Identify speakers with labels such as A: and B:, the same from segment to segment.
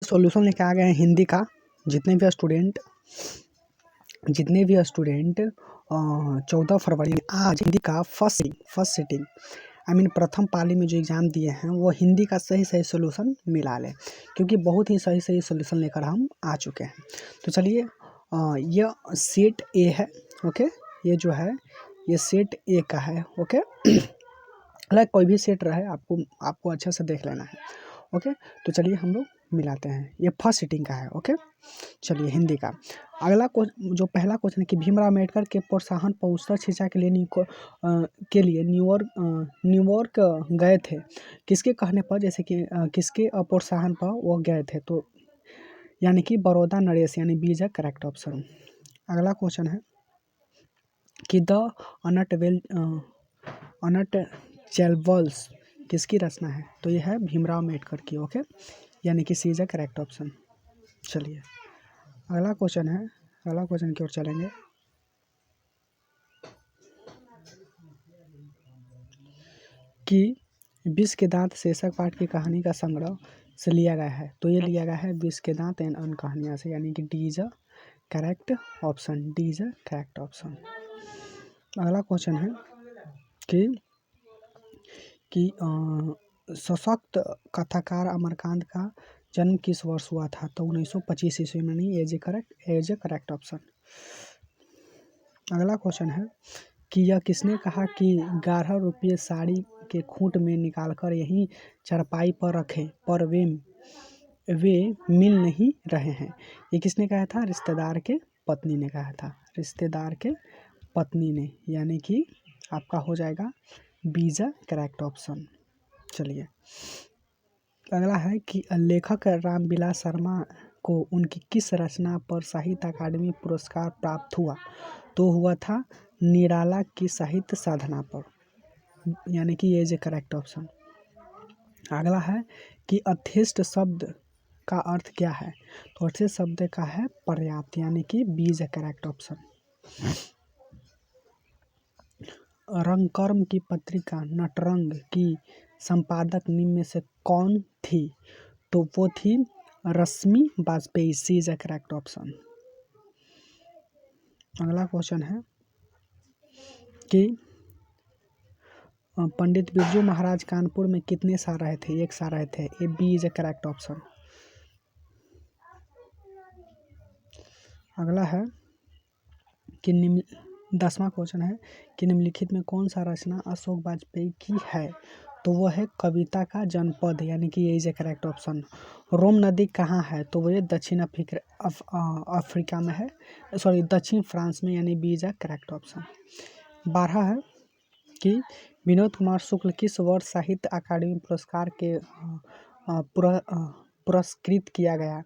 A: Solution लेके आ गए हैं हिंदी का। जितने भी स्टूडेंट 14 फरवरी आज हिंदी का फर्स्ट सिटिंग प्रथम पाली में जो एग्ज़ाम दिए हैं वो हिंदी का सही सॉल्यूशन मिला लें, क्योंकि बहुत ही सही सॉल्यूशन लेकर हम आ चुके हैं। तो चलिए, ये सेट ए है। ओके, ये जो है ये सेट ए का है। ओके लाइक कोई भी सेट रहे, आपको अच्छे से देख लेना है। ओके, तो चलिए हम लोग मिलाते हैं। ये फर्स्ट सिटिंग का है। ओके, चलिए हिंदी का अगला जो पहला क्वेश्चन है कि भीमराव अम्बेडकर के प्रोत्साहन पर उत्तर शिक्षा के लिए न्यूयॉर्क गए थे, किसके कहने पर, जैसे कि किसके प्रोत्साहन पर वो गए थे, तो यानी कि बड़ौदा नरेश, यानी B is a correct option. अगला क्वेश्चन है कि द अनटचेबल्स किसकी रचना है, तो ये है भीमराव अम्बेडकर की। ओके, यानी कि सी इज अ करेक्ट ऑप्शन। चलिए अगला क्वेश्चन की ओर चलेंगे कि विष के दांत शीर्षक पाठ की कहानी का संग्रह से लिया गया है, तो ये लिया गया है विष के दांत एंड अन्य कहानियाँ से, यानी कि D is a correct option. D is a correct option. अगला क्वेश्चन है कि सशक्त कथाकार अमरकांत का जन्म किस वर्ष हुआ था, तो 1925 ईस्वी में। नहीं, एज ए करेक्ट ऑप्शन। अगला क्वेश्चन है कि यह किसने कहा कि 11 रुपये साड़ी के खूंट में निकालकर यहीं चारपाई पर रखें, पर वे मिल नहीं रहे हैं। ये किसने कहा था? रिश्तेदार के पत्नी ने कहा था। रिश्तेदार के पत्नी ने, यानी कि आपका हो जाएगा B is a correct option. चलिए अगला है कि लेखक रामविलास शर्मा को उनकी किस रचना पर साहित्य अकादमी पुरस्कार प्राप्त हुआ, तो हुआ था निराला की साहित्य साधना पर, यानी कि ये इज ए करेक्ट ऑप्शन। अगला है कि अथेस्ट शब्द का अर्थ क्या है, तो अथेस्ट शब्द का है पर्याप्त, यानी कि B is a correct option. रंगकर्म की पत्रिका नटरंग की संपादक निम्न में से कौन थी, तो वो थी रश्मि वाजपेयी। सी इज ए करेक्ट ऑप्शन। अगला क्वेश्चन है कि पंडित बिरजू महाराज कानपुर में कितने साल रहे थे? 1 साल रहे थे। A B is a correct option. अगला है कि 10वां क्वेश्चन है कि निम्नलिखित में कौन सा रचना अशोक वाजपेयी की है, तो वो है कविता का जनपद, यानी कि ये इज ए करेक्ट ऑप्शन। रोम नदी कहाँ है, तो वो ये दक्षिण अफ्रीका में है, सॉरी दक्षिण फ्रांस में, यानी B is a correct option. 12 है कि विनोद कुमार शुक्ल किस वर्ष साहित्य अकादमी पुरस्कार के पुरस्कृत किया गया,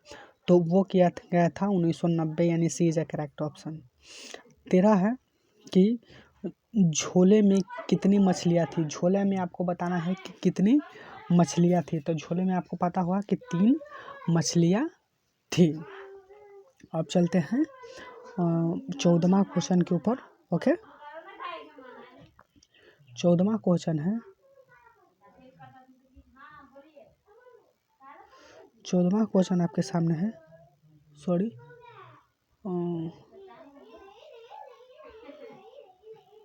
A: तो वो किया गया था 1990, यानी C is a correct option. 13 है कि झोले में कितनी मछलियाँ थी। झोले में आपको बताना है कि कितनी मछलियाँ थी, तो झोले में आपको पता होगा कि 3 मछलियाँ थी। अब चलते हैं 14वां क्वेश्चन के ऊपर। ओके, 14वां क्वेश्चन है 14वां क्वेश्चन आपके सामने है, सॉरी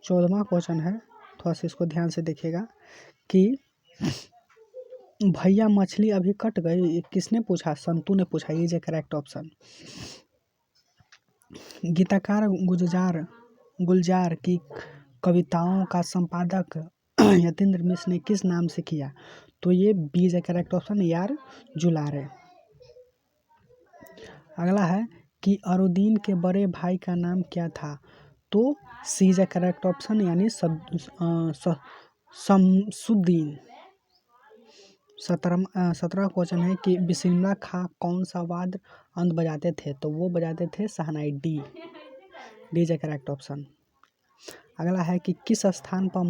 A: 14वां क्वेश्चन है, थोड़ा सा इसको ध्यान से देखिएगा कि भैया मछली अभी कट गई, ये किसने पूछा? संतू ने पूछा। ये जे करेक्ट ऑप्शन। गीतकार गुलजार की कविताओं का संपादक यतीन्द्र मिश्र ने किस नाम से किया, तो ये B is a correct option, यार जुलारे। अगला है कि अरुदीन के बड़े भाई का नाम क्या था, तो सी इज ए करेक्ट ऑप्शन, यानी शमसुद्दीन। 17वां क्वेश्चन है कि बिस्मिल्लाह खां कौन सा वाद्य अंत बजाते थे, तो वो बजाते थे शहनाई। D is a correct option. अगला है कि किस स्थान पर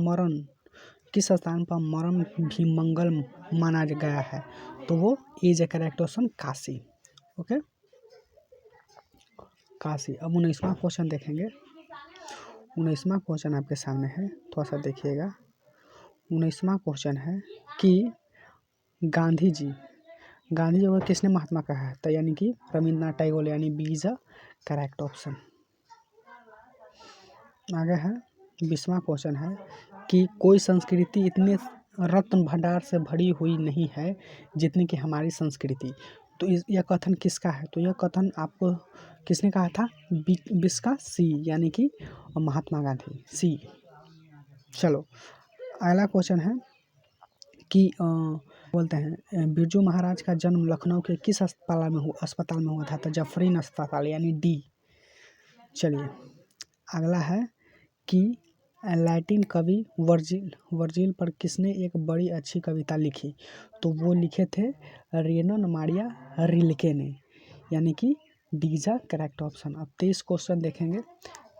A: मरण भी मंगल माना गया है, तो वो is a correct option, Kashi. Okay, Kashi. अब 19वां क्वेश्चन देखेंगे। 19वां क्वेश्चन आपके सामने है, थोड़ा सा देखिएगा। 19वां क्वेश्चन है कि गांधी जी गांधी जी को किसने महात्मा कहा है? तो यानी कि रविंद्रनाथ टैगोर, यानी B is a correct option. आगे है 20वां क्वेश्चन है कि कोई संस्कृति इतने रत्न भंडार से भरी हुई नहीं है जितनी कि हमारी संस्कृति। तो यह कथन किसका है? तो यह कथन आपको किसने कहा था? बिस्का सी, यानी कि महात्मा गांधी, सी। चलो अगला क्वेश्चन है कि बोलते हैं बिरजू महाराज का जन्म लखनऊ के किस अस्पताल में हुआ था? तो जफरीन अस्पताल, यानी डी। चलिए अगला है कि लैटिन कवि वर्जिल पर किसने एक बड़ी अच्छी कविता लिखी? तो वो लिखे थे रेनन मारिया रिल्के ने, यानी कि D is the correct option. अब 23 क्वेश्चन देखेंगे।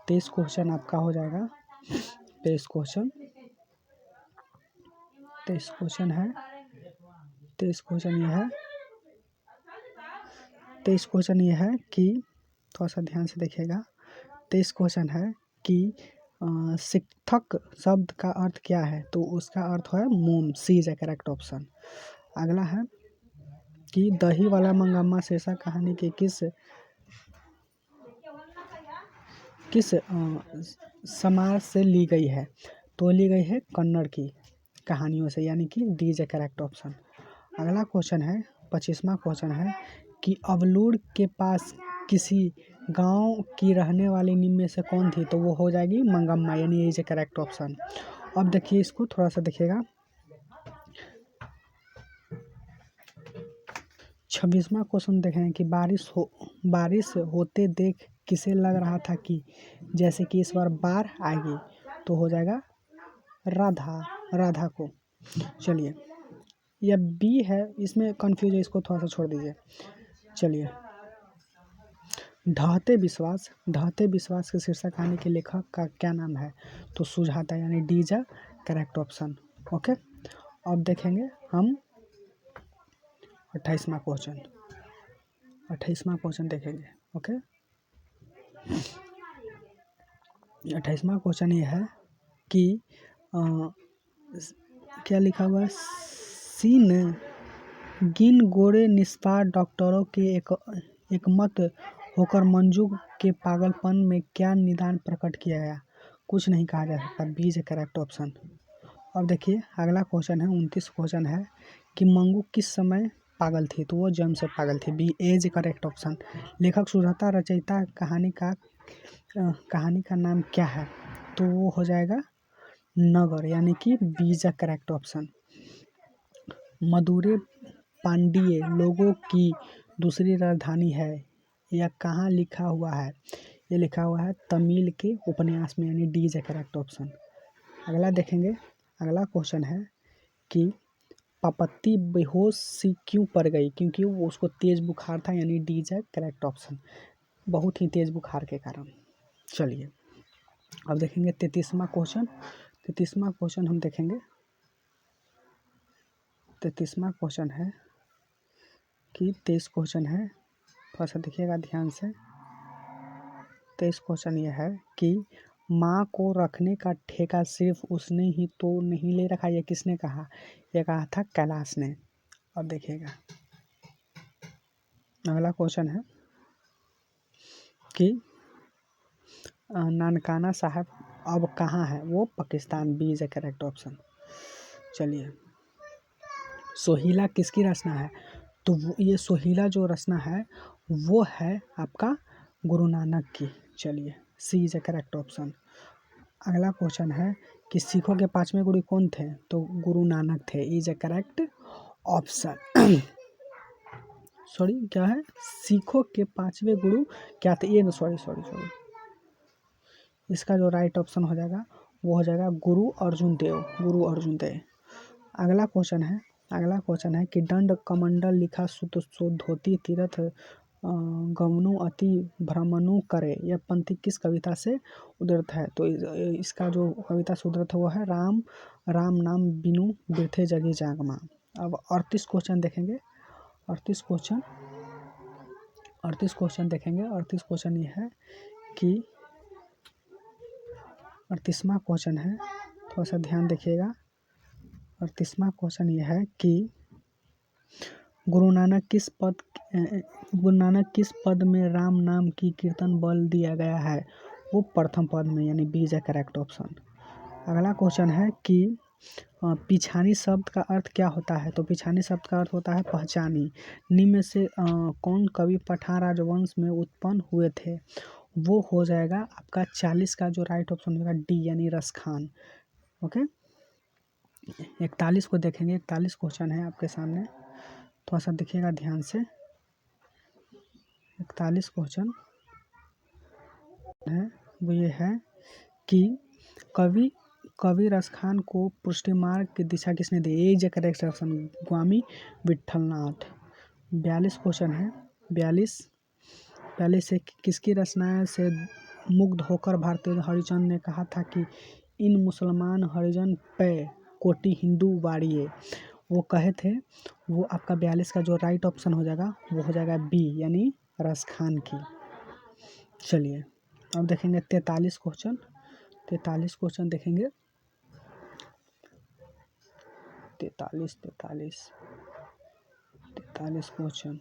A: 23 क्वेश्चन आपका हो जाएगा। 23 क्वेश्चन है। 23 क्वेश्चन ये है कि थोड़ा सा ध्यान से देखिएगा। 23 क्वेश्चन है कि शिक्षक शब्द का अर्थ क्या है? तो उसका अर्थ है मोम, सी इज ए करेक्ट ऑप्शन। अगला है कि दही वाला मंगम्मा शीर्षक कहानी के किस समाज से ली गई है? तो ली गई है कन्नड़ की कहानियों से, यानी कि D is a correct option. अगला क्वेश्चन है 25वां क्वेश्चन है कि अवलूर के पास किसी गांव की रहने वाली निम्न में से कौन थी? तो वो हो जाएगी मंगम्मा, यानी ये इज ए करेक्ट ऑप्शन। अब देखिए इसको थोड़ा सा देखिएगा। 26वां क्वेश्चन देखें कि बारिश होते देख किसे लग रहा था कि जैसे कि इस बार बाढ़ आएगी? तो हो जाएगा राधा को। चलिए यह बी है, इसमें कंफ्यूज है, इसको थोड़ा सा छोड़ दीजिए। चलिए ढहते विश्वास के शीर्षक कहानी के लेखक का क्या नाम है? तो सुजाता, यानी D is a correct option. Okay अब देखेंगे हम 28वां क्वेश्चन देखेंगे। ओके 28वां क्वेश्चन ये है कि क्या लिखा हुआ है? सीन गिन गोरे निष्पाप डॉक्टरों के एकमत होकर मंजू के पागलपन में क्या निदान प्रकट किया गया? कुछ नहीं कहा जा सकता, B is a correct option. अब देखिए अगला क्वेश्चन है 29 क्वेश्चन है कि मंगू किस समय पागल थी? तो वो जन्म से पागल थी, B is a correct option. लेखक सुजाता रचयिता कहानी का नाम क्या है? तो वो हो जाएगा नगर, यानी कि B is a correct option. Madurai Pandya लोगों की दूसरी राजधानी है, यह कहाँ लिखा हुआ है? ये लिखा हुआ है तमिल के उपन्यास में, यानी D is a correct option. अगला देखेंगे। अगला क्वेश्चन है कि पापत्ती बेहोश सी क्यों पड़ गई? क्योंकि वो उसको तेज बुखार था, यानी D is a correct option, बहुत ही तेज बुखार के कारण। चलिए अब देखेंगे 33वां क्वेश्चन हम देखेंगे। 33वां क्वेश्चन है कि 23 क्वेश्चन है, थोड़ा सा देखिएगा ध्यान से। 23 क्वेश्चन यह है कि माँ को रखने का ठेका सिर्फ उसने ही तो नहीं ले रखा, ये किसने कहा? ये कहा था कैलाश ने। अब देखिएगा अगला क्वेश्चन है कि नानकाना साहब अब कहाँ है? वो Pakistan, B is a correct option. चलिए सोहिला किसकी रचना है? तो ये सोहिला जो रचना है वो है आपका गुरु नानक की। चलिए सी इज ए करेक्ट ऑप्शन। अगला क्वेश्चन है कि सिखों के 5वें गुरु कौन थे? तो गुरु नानक थे, is a correct option. Sorry क्या है? सिखों के 5वें गुरु क्या थे? ये सॉरी इसका जो राइट ऑप्शन हो जाएगा वो हो जाएगा गुरु अर्जुन देव। अगला क्वेश्चन है कि दंड कमंडल लिखा सुत सो धोती तीर्थ गमनु अति भ्रमणु करे, यह पंक्ति किस कविता से उद्धृत है? तो इसका जो कविता से उद्धृत है वो है राम नाम बिनु बिरथे जगी जागमा। अब 38 क्वेश्चन देखेंगे। 38 देखेंगे। 38 क्वेश्चन ये है कि 38वां क्वेश्चन है, थोड़ा सा ध्यान देखिएगा। 38वां क्वेश्चन ये है कि गुरु नानक किस पद में राम नाम की कीर्तन बल दिया गया है? वो प्रथम पद में, यानी B is the correct option. अगला क्वेश्चन है कि पिछानी शब्द का अर्थ क्या होता है? तो पिछानी शब्द का अर्थ होता है पहचानी। निम्न में से कौन कवि पठान राजवंश में उत्पन्न हुए थे? वो हो जाएगा आपका 40 का जो राइट ऑप्शन होगा डी, यानी रसखान। ओके, 41 को देखेंगे। 41 क्वेश्चन है आपके सामने, थोड़ा सा देखिएगा ध्यान से। 41 क्वेश्चन है वो ये है कि कवि रसखान को पुष्टि मार्ग की दिशा किसने दी? A is the correct option, Swami Vitthalnath. 42 question है। 42 से किसकी रचना से मुग्ध होकर भारतीय हरिचंद ने कहा था कि इन मुसलमान हरिजन पे कोटि हिंदू बाड़िए? वो कहे थे, वो आपका 42 का जो राइट ऑप्शन हो जाएगा वो हो जाएगा बी, यानी रसखान की। चलिए अब देखेंगे 43 क्वेश्चन। 43 क्वेश्चन देखेंगे। 43 क्वेश्चन।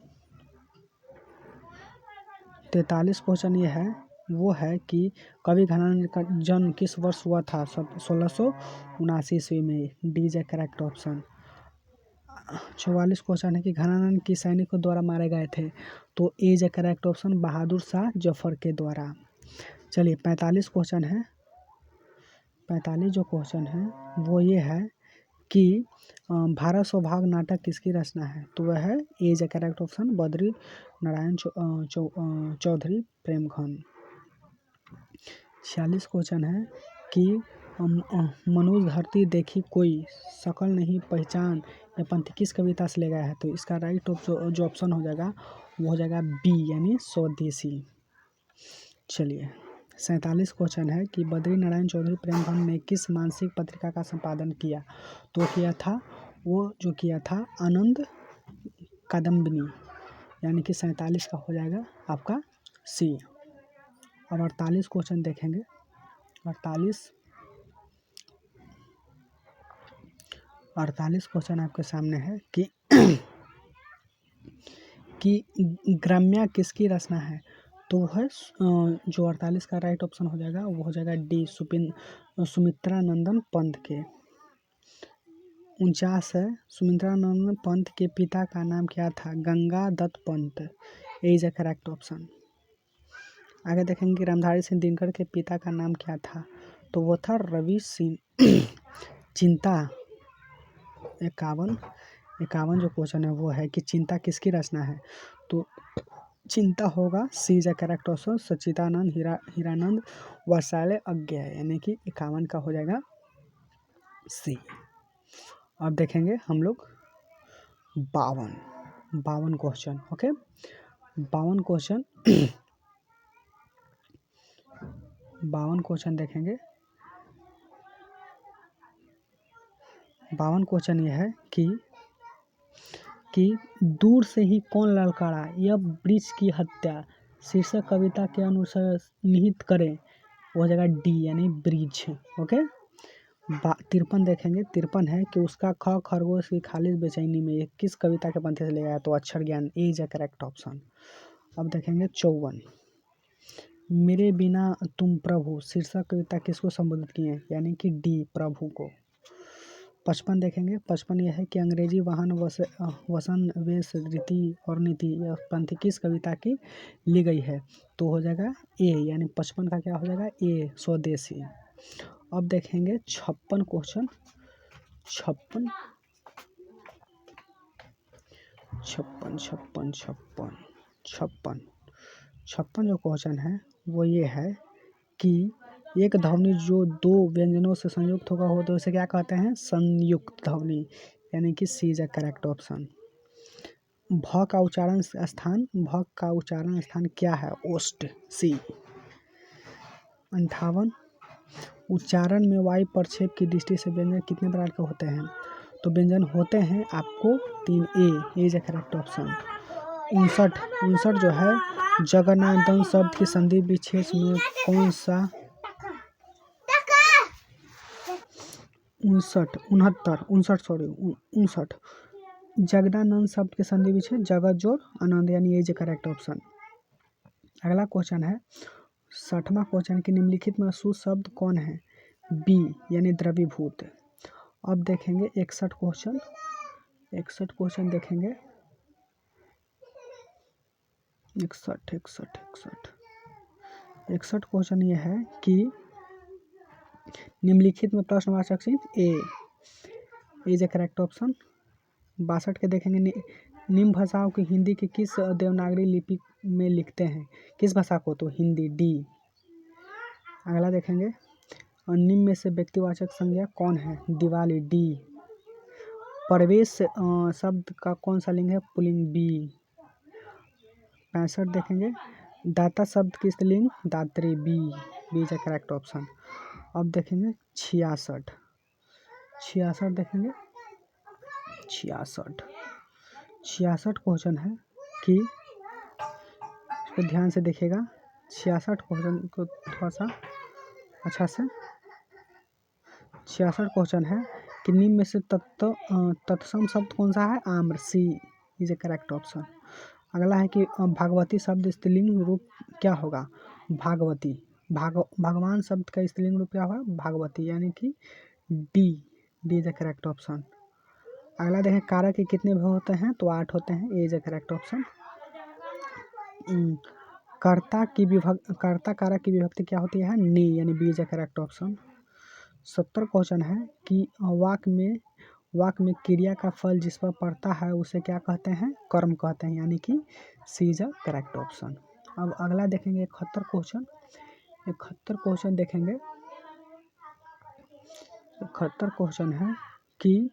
A: 43 क्वेश्चन ये है, वो है कि कवि घनानंद का जन्म किस वर्ष हुआ था? 1679 ईस्वी में, D is correct option. 44 question है कि घनानंद की सैनिकों द्वारा मारे गए थे? तो ए is correct option, Bahadur Shah Zafar के द्वारा। चलिए 45 क्वेश्चन है। 45 जो क्वेश्चन है वो ये है कि भारत सौभाग नाटक किसकी रचना है? तो वह है A is correct option, Badri Narayan Chaudhary Premghan. 46 question है कि मनुज धरती देखी कोई शकल नहीं पहचान या पंक्ति किस कविता से ले गया है? तो इसका राइट जो ऑप्शन हो जाएगा वो हो जाएगा बी, यानी स्वदेशी। चलिए 47 क्वेश्चन है कि बद्री नारायण चौधरी प्रेमघन ने किस मासिक पत्रिका का संपादन किया? तो जो किया था आनंद कादम्बिनी, यानी कि 47 का हो जाएगा आपका सी। अब 48 क्वेश्चन देखेंगे। 48 क्वेश्चन आपके सामने है कि ग्राम्या किसकी रचना है? तो वो है जो 48 का राइट ऑप्शन हो जाएगा वो हो जाएगा डी, सुमित्रा नंदन पंत के। 49 है, सुमित्रा नंदन पंत के पिता का नाम क्या था? गंगा दत्त पंत, ए इज अ करेक्ट ऑप्शन। आगे देखेंगे रामधारी सिंह दिनकर के पिता का नाम क्या था? तो वो था रवि सिंह चिंता। 51 जो क्वेश्चन है वो है कि चिंता किसकी रचना है? तो चिंता होगा सी इज अ करेक्ट ऑप्शन, सच्चिदानंद हीरानंद वत्सालय अज्ञा, यानी कि 51 का हो जाएगा सी। अब देखेंगे हम लोग 52 क्वेश्चन। ओके, 52 क्वेश्चन 52 क्वेश्चन देखेंगे। 52 क्वेश्चन ये है कि दूर से ही कौन ललकारा यह वृक्ष की हत्या शीर्षक कविता के अनुसार निहित करें? वो हो जाएगा डी, यानी ब्रिज। ओके, 53 देखेंगे। 53 है कि उसका खरगोश की खालिश बेचैनी में ये किस कविता के पंक्ति से लिया गया? तो अक्षर ज्ञान, ए इज अ करेक्ट ऑप्शन। अब देखेंगे 54, मेरे बिना तुम प्रभु शीर्षक कविता किसको संबोधित किए? यानी कि डी, प्रभु को। 55 देखेंगे। 55 यह है कि अंग्रेजी वाहन वसन वेश रीति और नीति यह पंक्ति किस कविता की ली गई है? तो हो जाएगा ए, यानी 55 का क्या हो जाएगा ए, स्वदेशी। अब देखेंगे 56 क्वेश्चन। 56 जो क्वेश्चन है वो ये है कि एक ध्वनि जो दो व्यंजनों से संयुक्त होगा हो तो उसे क्या कहते हैं? संयुक्त ध्वनि, यानी कि सी इज अ करेक्ट ऑप्शन। भ का उच्चारण स्थान क्या है? ओष्ठ, सी। 58, उच्चारण में वायु प्रक्षेप की दृष्टि से व्यंजन कितने प्रकार के होते हैं? तो व्यंजन होते हैं आपको 3, ए इज अ करेक्ट ऑप्शन। 59 जो है जगन्नाथन शब्द की संधि विच्छेद में कौन सा? 59 जगदानंद शब्द के संधि विच्छेद जगत जोड़ आनंद, यानी ये करेक्ट ऑप्शन। अगला क्वेश्चन है 60वां क्वेश्चन कि निम्नलिखित में अशुद्ध शब्द कौन है? बी यानी द्रवीभूत। अब देखेंगे 61 क्वेश्चन। 61 क्वेश्चन देखेंगे। 61 क्वेश्चन ये है कि निम्नलिखित में प्रश्नवाचक चिन्ह ए इज ए करेक्ट ऑप्शन। 62 के देखेंगे निम्न भाषाओं की हिंदी की किस देवनागरी लिपि में लिखते हैं? किस भाषा को? तो हिंदी, डी। अगला देखेंगे निम्न में से व्यक्तिवाचक संज्ञा कौन है? दिवाली, डी। प्रवेश शब्द का कौन सा लिंग है? Pulling, B. 65 देखेंगे दाता शब्द की स्त्रीलिंग दात्री, B. B is correct option. अब देखेंगे 66 देखेंगे। 66 क्वेश्चन है कि इसको ध्यान से देखिएगा। 66 क्वेश्चन को थोड़ा सा अच्छा से। 66 क्वेश्चन है कि निम्न में से तत्सम शब्द कौन सा है? आम्र, सी इज ए करेक्ट ऑप्शन। अगला है कि भागवती शब्द स्त्रीलिंग रूप क्या होगा? भागवती। भगवान शब्द का स्त्रीलिंग रूप क्या होगा? भागवती, यानी कि D. D is a correct option. अगला देखें कारक के कितने विभक्त होते हैं? तो 8 होते हैं, A is a correct option. कर्ता कारक की विभक्ति क्या होती है? ने, यानी B is a correct option. 70 question है कि वाक्य में क्रिया का फल जिस पर पड़ता है उसे क्या कहते हैं? कर्म कहते हैं, यानी कि सी इज अ करेक्ट ऑप्शन। अब अगला देखेंगे 71 क्वेश्चन। 71 क्वेश्चन देखेंगे। 71 क्वेश्चन है कि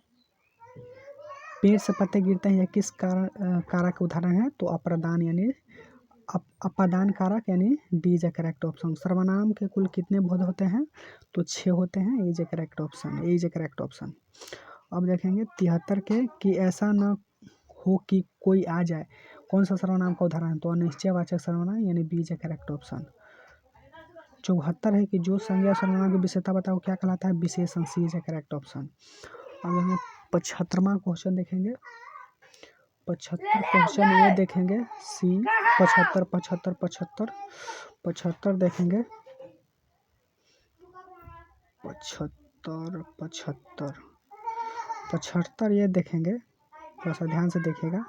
A: पेड़ से पत्ते गिरते हैं, यह किस कारक उदाहरण है? तो अप्रदान, यानी अपादान कारक, यानी D is a correct option. सर्वनाम के कुल कितने बोध होते हैं? तो 6 होते हैं, A is a correct option. A is a correct option. अब देखेंगे 73 के कि ऐसा न हो कि कोई आ जाए, कौन सा सर्वनाम का उदाहरण है? तो अनिश्चयवाचक सर्वनाम, यानी B is a correct option. 74 है कि जो संज्ञा सर्वनाम की विशेषता बताओ क्या कहलाता है? विशेषण, सी इज ए करेक्ट ऑप्शन। अब हमें 75वां क्वेश्चन देखेंगे। 75 क्वेश्चन ये देखेंगे सी। 75 देखेंगे। 75 ये देखेंगे, थोड़ा सा ध्यान से देखिएगा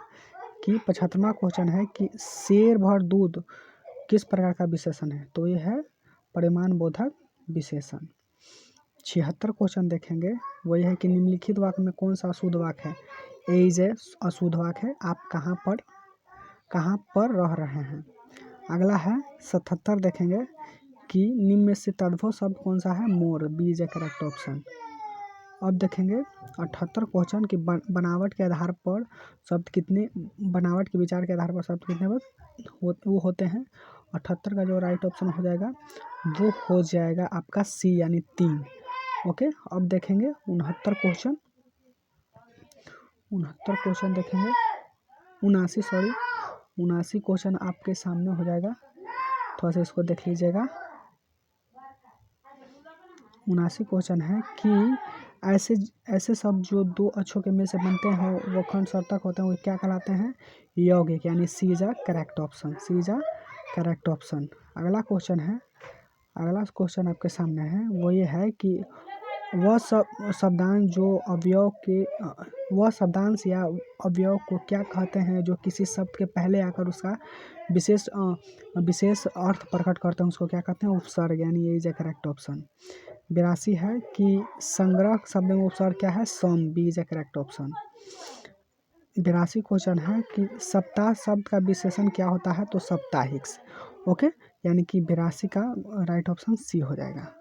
A: कि 75वां क्वेश्चन है कि शेर भर दूध किस प्रकार का विशेषण है? तो ये है परिमाण बोधक विशेषण। 76 क्वेश्चन देखेंगे, वही है कि निम्नलिखित वाक्य में कौन सा अशुद्ध वाक्य है? ए इज ए अशुद्ध वाक्य है। आप कहाँ पर रह रहे हैं? अगला है 77 देखेंगे कि निम्न में से तद्भव शब्द कौन सा है? मोर, B is a correct option. अब देखेंगे 78 क्वेश्चन की बनावट के आधार पर शब्द कितने, बनावट के विचार के आधार पर शब्द कितने वो होते हैं? 78 का जो राइट ऑप्शन हो जाएगा वो हो जाएगा आपका सी, यानी 3। ओके। अब देखेंगे 69 क्वेश्चन। 69 क्वेश्चन देखेंगे। 79 क्वेश्चन आपके सामने हो जाएगा, थोड़ा सा इसको देख लीजिएगा। 79 क्वेश्चन है कि ऐसे शब्द जो दो अक्षरों के मिल से बनते हैं वो खंड सार्थक होते हैं, वो क्या कहलाते हैं? यौगिक, यानी C is a correct option. C is a correct option. अगला क्वेश्चन आपके सामने है, वो ये है कि वह शब्दांश या अवयव को क्या कहते हैं जो किसी शब्द के पहले आकर उसका विशेष अर्थ प्रकट करते हैं? उसको क्या कहते हैं? उपसर्ग, यानी ये इज ए करेक्ट ऑप्शन। 82 है कि संग्रह शब्द में उपसर्ग क्या है? सम, B is a correct option. 82 question है कि सप्ताह शब्द का विशेषण क्या होता है? तो साप्ताहिक। ओके, यानी कि 82 का राइट ऑप्शन सी हो जाएगा।